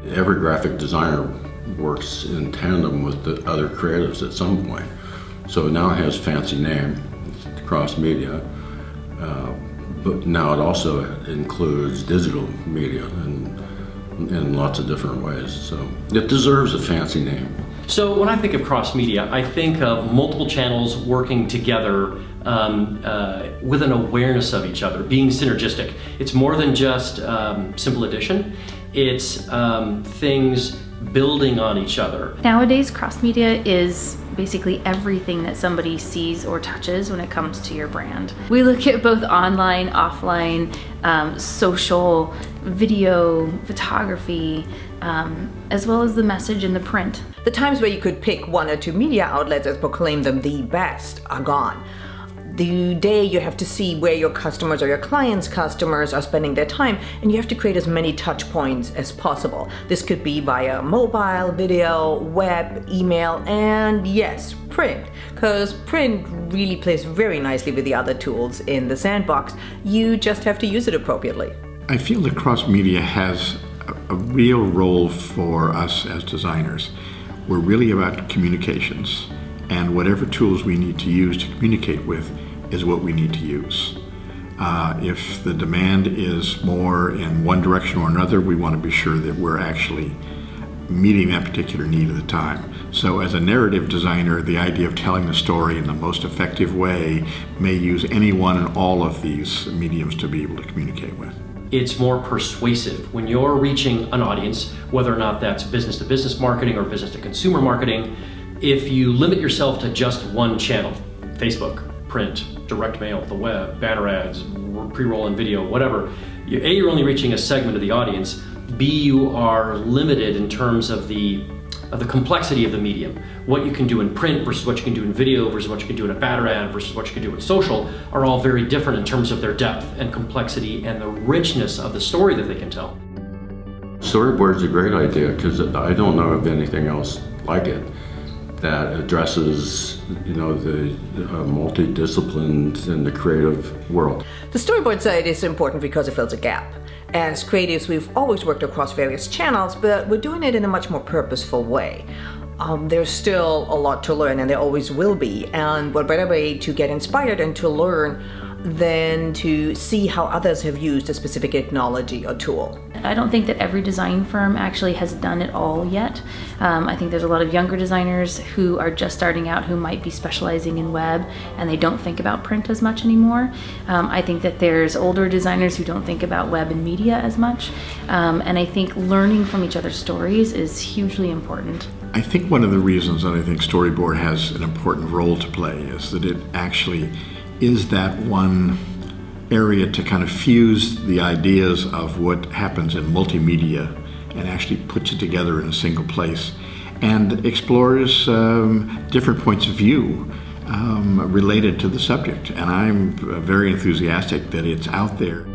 Every graphic designer works in tandem with the other creatives at some point. So now it has a fancy name, it's cross media, but now it also includes digital media in lots of different ways. So it deserves a fancy name. So when I think of cross media, I think of multiple channels working together with an awareness of each other, being synergistic. It's more than just simple addition. It's things building on each other. Nowadays, cross media is basically everything that somebody sees or touches when it comes to your brand. We look at both online, offline, social, video, photography, as well as the message in the print. The times where you could pick one or two media outlets and proclaim them the best are gone. The day you have to see where your customers or your clients' customers are spending their time, and you have to create as many touch points as possible. This could be via mobile, video, web, email, and yes, print, because print really plays very nicely with the other tools in the sandbox. You just have to use it appropriately. I feel that cross media has a real role for us as designers. We're really about communications, and whatever tools we need to use to communicate with is what we need to use. If the demand is more in one direction or another, we want to be sure that we're actually meeting that particular need at the time. So as a narrative designer, the idea of telling the story in the most effective way may use any one and all of these mediums to be able to communicate with. It's more persuasive when you're reaching an audience, whether or not that's business to business marketing or business to consumer marketing. If you limit yourself to just one channel, Facebook, print, direct mail, the web, banner ads, pre-roll and video, whatever, A, you're only reaching a segment of the audience, B, you are limited in terms of the complexity of the medium. What you can do in print versus what you can do in video versus what you can do in a banner ad versus what you can do in social are all very different in terms of their depth and complexity and the richness of the story that they can tell. Storyboard is a great idea because I don't know of anything else like it that addresses, the multi-disciplines in the creative world. The storyboard side is important because it fills a gap. As creatives, we've always worked across various channels, but we're doing it in a much more purposeful way. There's still a lot to learn, and there always will be. And what better way to get inspired and to learn than to see how others have used a specific technology or tool. I don't think that every design firm actually has done it all yet. I think there's a lot of younger designers who are just starting out who might be specializing in web and they don't think about print as much anymore. I think that there's older designers who don't think about web and media as much. And I think learning from each other's stories is hugely important. I think one of the reasons that I think Storyboard has an important role to play is that it actually is that one area to kind of fuse the ideas of what happens in multimedia and actually puts it together in a single place and explores different points of view related to the subject. And I'm very enthusiastic that it's out there.